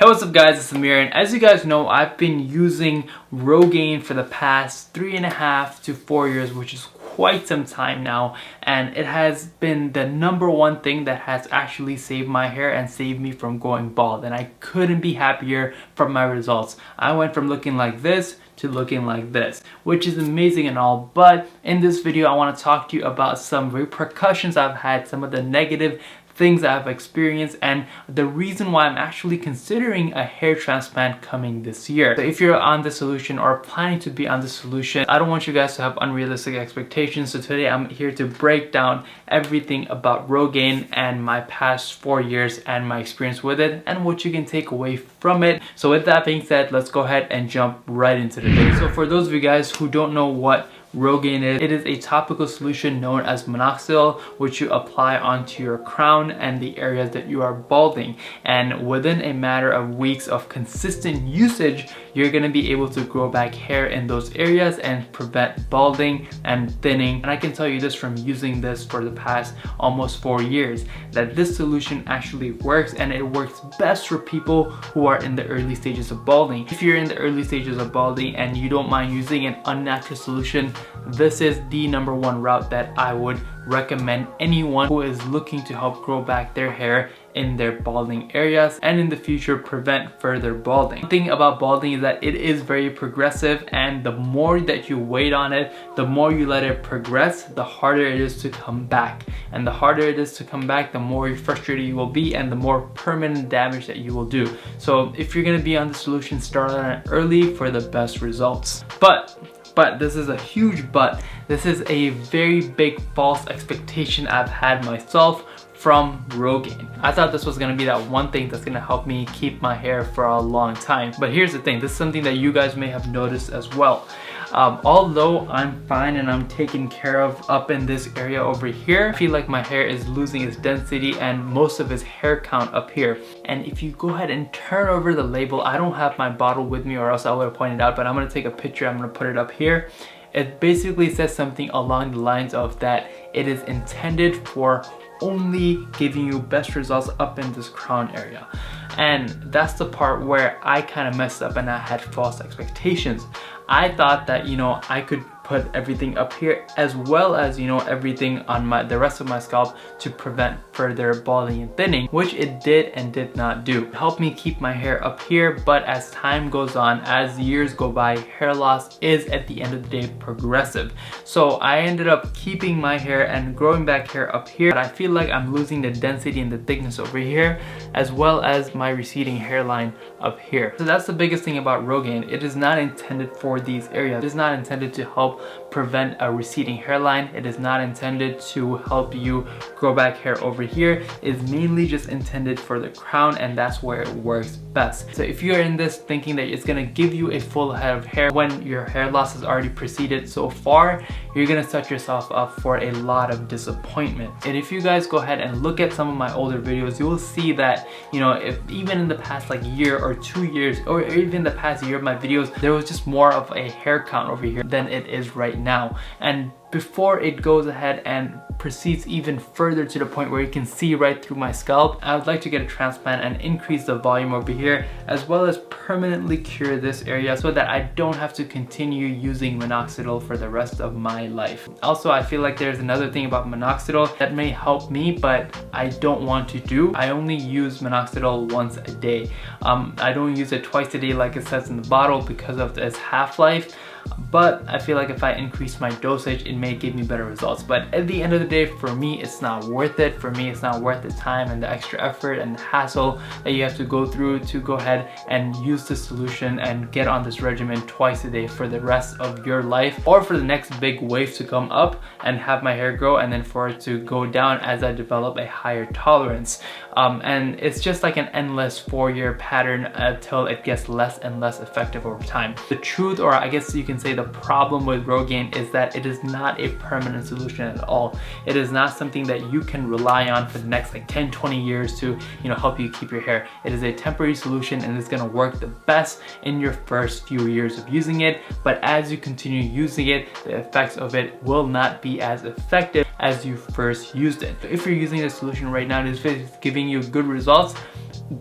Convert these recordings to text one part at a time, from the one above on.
Hey, what's up guys, it's Amir, and as you guys know, I've been using Rogaine for the past 3.5 to 4 years, which is quite some time now, and it has been the #1 thing that has actually saved my hair and saved me from going bald, and I couldn't be happier from my results. I went from looking like this to looking like this, which is amazing and all, but in this video I want to talk to you about some repercussions I've had, some of the negative things I've experienced, and the reason why I'm actually considering a hair transplant coming this year. So if you're on the solution or planning to be on the solution, I don't want you guys to have unrealistic expectations. So today I'm here to break down everything about Rogaine and my past 4 years and my experience with it and what you can take away from it. So with that being said, let's go ahead and jump right into the video. So for those of you guys who don't know what Rogaine is, it is a topical solution known as MINOXIDIL, which you apply onto your crown and the areas that you are balding, and within a matter of weeks of consistent usage, you're going to be able to grow back hair in those areas and prevent balding and thinning. And I can tell you this from using this for the past almost 4 years, that this solution actually works, and it works best for people who are in the early stages of balding. If you're in the early stages of balding and you don't mind using an unnatural solution, this is the #1 route that I would recommend anyone who is looking to help grow back their hair in their balding areas and in the future prevent further balding. The thing about balding is that it is very progressive, and the more that you wait on it, the more you let it progress, the harder it is to come back. And the harder it is to come back, the more frustrated you will be and the more permanent damage that you will do. So if you're going to be on the solution, start on it early for the best results. But this is a huge but. This is a very big false expectation I've had myself from Rogaine. I thought this was gonna be that one thing that's gonna help me keep my hair for a long time. But here's the thing, this is something that you guys may have noticed as well. Although I'm fine and I'm taken care of up in this area over here, I feel like my hair is losing its density and most of its hair count up here. And if you go ahead and turn over the label, I don't have my bottle with me or else I would have pointed out, but I'm gonna take a picture, I'm gonna put it up here. It basically says something along the lines of that it is intended for only giving you best results up in this crown area. And that's the part where I kind of messed up and I had false expectations. I thought that, I could put everything up here as well as, everything on the rest of my scalp to prevent further balding and thinning, which it did and did not do. It helped me keep my hair up here, but as time goes on, as years go by, hair loss is at the end of the day progressive. So I ended up keeping my hair and growing back hair up here, but I feel like I'm losing the density and the thickness over here, as well as my receding hairline up here. So that's the biggest thing about Rogaine. It is not intended for these areas. It is not intended to help prevent a receding hairline. It is not intended to help you grow back hair over here. It's mainly just intended for the crown, and that's where it works best. So if you're in this thinking that it's gonna give you a full head of hair when your hair loss has already proceeded so far, you're gonna set yourself up for a lot of disappointment. And if you guys go ahead and look at some of my older videos, you will see that, if even in the past year or 2 years, or even the past year of my videos, there was just more of a hair count over here than it is right now. And before it goes ahead and proceeds even further to the point where you can see right through my scalp, I would like to get a transplant and increase the volume over here, as well as permanently cure this area so that I don't have to continue using MINOXIDIL for the rest of my life. Also, I feel like there's another thing about MINOXIDIL that may help me, but I don't want to do. I only use MINOXIDIL once a day. I don't use it twice a day like it says in the bottle because of its half-life. But I feel like if I increase my dosage, it may give me better results. But at the end of the day, for me, it's not worth it. For me, it's not worth the time and the extra effort and the hassle that you have to go through to go ahead and use this solution and get on this regimen twice a day for the rest of your life, or for the next big wave to come up and have my hair grow, and then for it to go down as I develop a higher tolerance. And it's just like an endless 4-year pattern until it gets less and less effective over time. The truth, or I guess you can say the problem with Rogaine, is that it is not a permanent solution at all. It is not something that you can rely on for the next 10-20 years to help you keep your hair. It is a temporary solution, and it's going to work the best in your first few years of using it, but as you continue using it, the effects of it will not be as effective as you first used it. So if you're using this solution right now and it's giving you good results,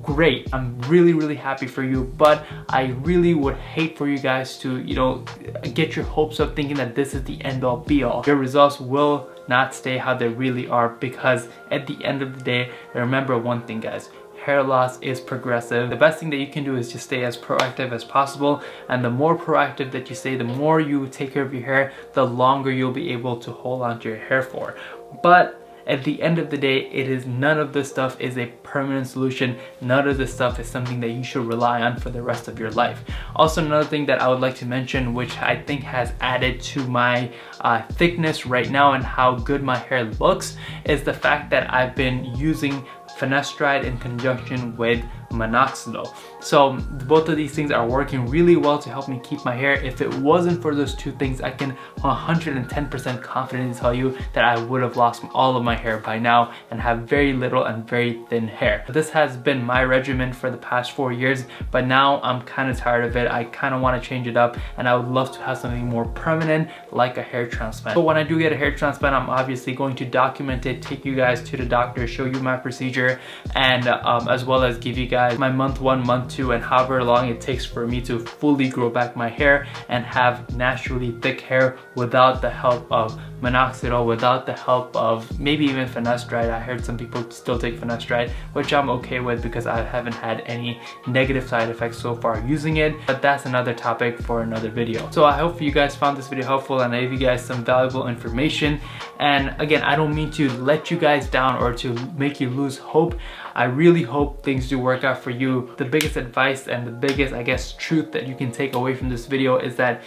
great. I'm really happy for you, but I really would hate for you guys to, you know, get your hopes up thinking that this is the end all be all. Your results will not stay how they really are, because at the end of the day, remember one thing, guys: hair loss is progressive. The best thing that you can do is just stay as proactive as possible, and the more proactive that you stay, the more you take care of your hair, the longer you'll be able to hold on to your hair for. But at the end of the day, it is none of this stuff is a permanent solution. None of this stuff is something that you should rely on for the rest of your life. Also, another thing that I would like to mention, which I think has added to my thickness right now and how good my hair looks, is the fact that I've been using finasteride in conjunction with MINOXIDIL. So both of these things are working really well to help me keep my hair. If it wasn't for those two things, I can 110% confidently tell you that I would have lost all of my hair by now and have very little and very thin hair. This has been my regimen for the past 4 years, but now I'm kind of tired of it. I kind of want to change it up, and I would love to have something more permanent like a hair transplant. So when I do get a hair transplant, I'm obviously going to document it, take you guys to the doctor, show you my procedure, and as well as give you guys my month 1, month 2, and however long it takes for me to fully grow back my hair and have naturally thick hair without the help of MINOXIDIL, without the help of maybe even finasteride. I heard some people still take finasteride, which I'm okay with because I haven't had any negative side effects so far using it, but that's another topic for another video. So I hope you guys found this video helpful and I gave you guys some valuable information. And again, I don't mean to let you guys down or to make you lose hope. I really hope things do work out for you. The biggest advice and the biggest, I guess, truth that you can take away from this video is that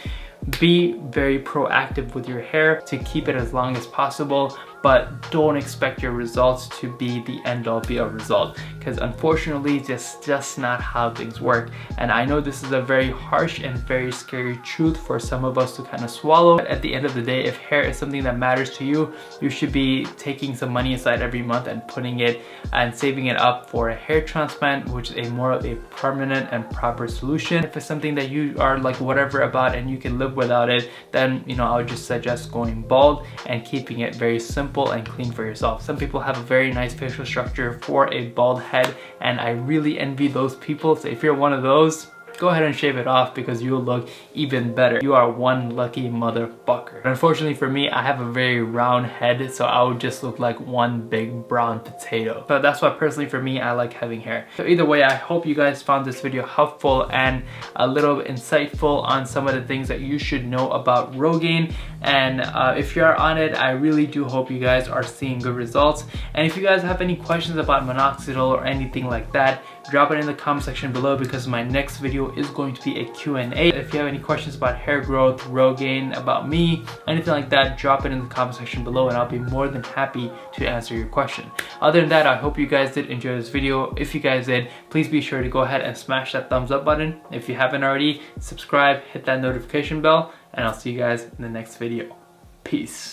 be very proactive with your hair to keep it as long as possible, but don't expect your results to be the end all be all result, because unfortunately it's just not how things work. And I know this is a very harsh and very scary truth for some of us to kind of swallow, but at the end of the day, if hair is something that matters to you, you should be taking some money aside every month and putting it and saving it up for a hair transplant, which is a more of a permanent and proper solution. If it's something that you are like whatever about and you can live without it, then, you know, I would just suggest going bald and keeping it very simple and clean for yourself. Some people have a very nice facial structure for a bald head, and I really envy those people. So if you're one of those, go ahead and shave it off because you'll look even better. You are one lucky motherfucker. Unfortunately for me, I have a very round head, so I would just look like one big brown potato. But that's why personally for me, I like having hair. So either way, I hope you guys found this video helpful and a little insightful on some of the things that you should know about Rogaine. And if you're on it, I really do hope you guys are seeing good results. And if you guys have any questions about MINOXIDIL or anything like that, drop it in the comment section below, because my next video is going to be a Q&A. If you have any questions about hair growth, Rogaine, about me, anything like that, drop it in the comment section below and I'll be more than happy to answer your question. Other than that, I hope you guys did enjoy this video. If you guys did, please be sure to go ahead and smash that thumbs up button. If you haven't already, subscribe, hit that notification bell, and I'll see you guys in the next video. Peace.